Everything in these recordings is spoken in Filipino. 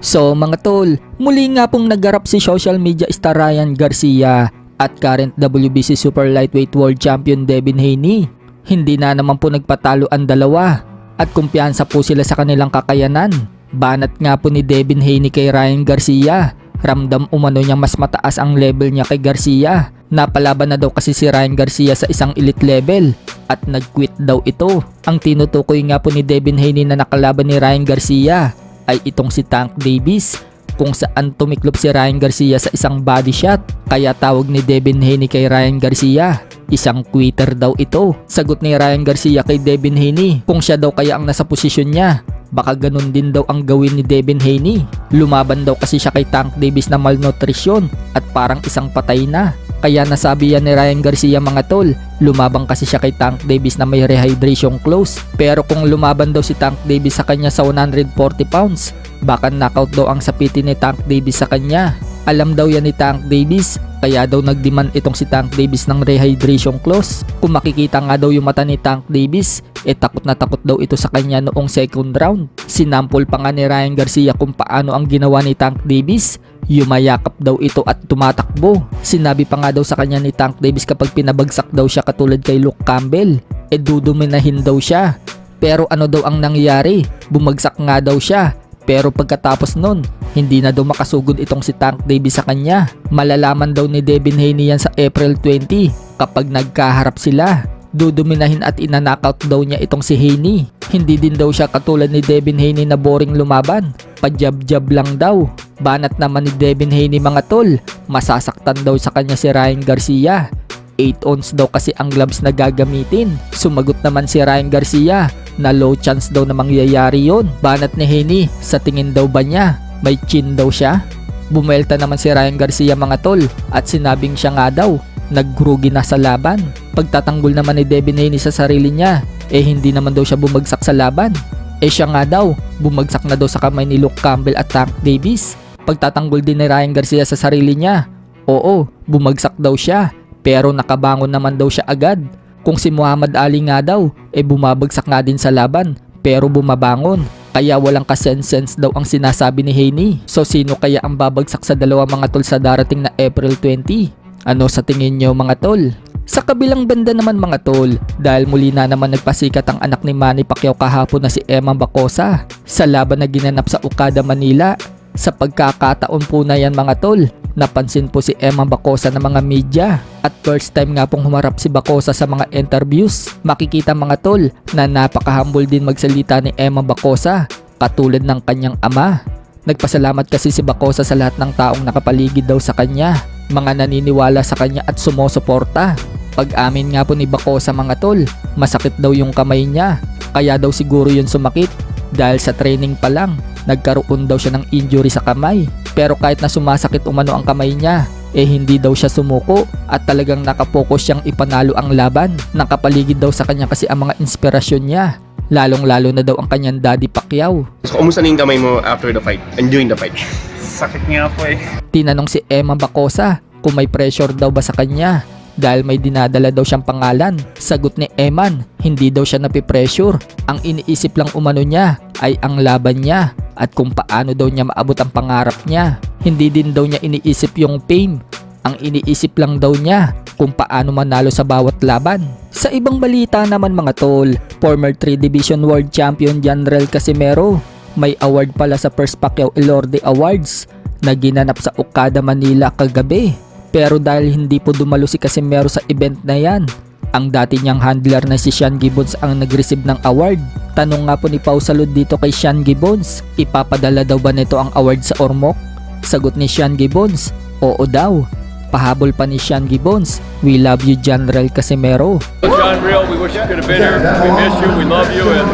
So mga tol, muli nga pong naggarap si social media star Ryan Garcia at current WBC Super Lightweight World Champion Devin Haney. Hindi na naman po nagpatalo ang dalawa at kumpiyansa po sila sa kanilang kakayanan. Banat nga po ni Devin Haney kay Ryan Garcia. Ramdam umano niya mas mataas ang level niya kay Garcia. Napalaban na daw kasi si Ryan Garcia sa isang elite level at nag-quit daw ito. Ang tinutukoy nga po ni Devin Haney na nakalaban ni Ryan Garcia ay itong si Tank Davis, kung saan tumiklop si Ryan Garcia sa isang body shot. Kaya tawag ni Devin Haney kay Ryan Garcia, isang quitter daw ito. Sagot ni Ryan Garcia kay Devin Haney kung siya daw kaya ang nasa posisyon niya, baka ganun din daw ang gawin ni Devin Haney. Lumaban daw kasi siya kay Tank Davis na malnutrition at parang isang patay na. Kaya nasabi yan ni Ryan Garcia mga tol, lumabang kasi siya kay Tank Davis na may rehydration clause. Pero kung lumaban daw si Tank Davis sa kanya sa 140 pounds, baka knockout daw ang sapiti ni Tank Davis sa kanya. Alam daw yan ni Tank Davis, kaya daw nagdemand itong si Tank Davis ng rehydration clause. Kung makikita nga daw yung mata ni Tank Davis, takot na takot daw ito sa kanya noong second round. Sinampol pa nga ni Ryan Garcia kung paano ang ginawa ni Tank Davis. Yumayakap daw ito at tumatakbo. Sinabi pa nga daw sa kanya ni Tank Davis kapag pinabagsak daw siya katulad kay Luke Campbell, duduminahin daw siya. Pero ano daw ang nangyari? Bumagsak nga daw siya. Pero pagkatapos nun, hindi na daw makasugod itong si Tank Davis sa kanya. Malalaman daw ni Devin Haney yan sa April 20 kapag nagkaharap sila. Duduminahin at inanockout daw niya itong si Haney. Hindi din daw siya katulad ni Devin Haney na boring lumaban, pajab-jab lang daw. Banat naman ni Devin Haney mga tol, masasaktan daw sa kanya si Ryan Garcia. 8 ounce daw kasi ang gloves na gagamitin. Sumagot naman si Ryan Garcia na low chance daw na mangyayari yon. Banat ni Haney, sa tingin daw ba niya may chin daw siya? Bumelta naman si Ryan Garcia mga tol at sinabing siya nga daw nagrugi na sa laban. Pagtatanggol naman ni Devin Haney sa sarili niya, hindi naman daw siya bumagsak sa laban. Siya nga daw, bumagsak na daw sa kamay ni Luke Campbell at Tank Davis. Pagtatanggol din ni Ryan Garcia sa sarili niya, oo, bumagsak daw siya, pero nakabangon naman daw siya agad. Kung si Muhammad Ali nga daw, bumabagsak nga din sa laban, pero bumabangon. Kaya walang kasense daw ang sinasabi ni Haney. So sino kaya ang babagsak sa dalawa mga tol sa darating na April 20? Ano sa tingin nyo mga tol? Sa kabilang banda naman mga tol, dahil muli na naman nagpasikat ang anak ni Manny Pacquiao kahapon na si Eman Bacosa sa laban na ginanap sa Okada, Manila. Sa pagkakataon po na yan mga tol, napansin po si Eman Bacosa ng mga media at first time nga pong humarap si Bacosa sa mga interviews. Makikita mga tol na napaka-humble din magsalita ni Eman Bacosa katulad ng kanyang ama. Nagpasalamat kasi si Bacosa sa lahat ng taong nakapaligid daw sa kanya, mga naniniwala sa kanya at sumusuporta. Pag-amin nga po ni Bacosa mga tol, masakit daw yung kamay niya. Kaya daw siguro yun sumakit dahil sa training pa lang, nagkaroon daw siya ng injury sa kamay. Pero kahit na sumasakit umano ang kamay niya, hindi daw siya sumuko at talagang nakapokus siyang ipanalo ang laban. Nakapaligid daw sa kanya kasi ang mga inspirasyon niya. Lalong-lalo na daw ang kanyang daddy Pacquiao. So, kumusta na yung kamay mo after the fight and during the fight? Sakit nga po Tinanong si Eman Bacosa kung may pressure daw ba sa kanya dahil may dinadala daw siyang pangalan. Sagot ni Eman, hindi daw siya napipressure. Ang iniisip lang umano niya ay ang laban niya at kung paano daw niya maabot ang pangarap niya. Hindi din daw niya iniisip yung fame. Ang iniisip lang daw niya kung paano manalo sa bawat laban. Sa ibang balita naman mga tol, former 3 Division World Champion General Casimero may award pala sa First Pacquiao Elorde Awards na ginanap sa Okada, Manila kagabi. Pero dahil hindi po dumalo si Casimero sa event na yan, ang dati niyang handler na si Sean Gibbons ang nag-receive ng award. Tanong nga po ni Pau Salud dito kay Sean Gibbons, ipapadala daw ba nito ang award sa Ormoc? Sagot ni Sean Gibbons, oo daw. Pahabol pa ni Sean Gibbons, we love you General Casimero. John Real, we wish you could have been here. We miss you, we love you, and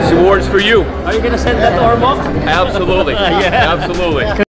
this award's for you. Are you gonna send that to Ormoc? Absolutely, absolutely.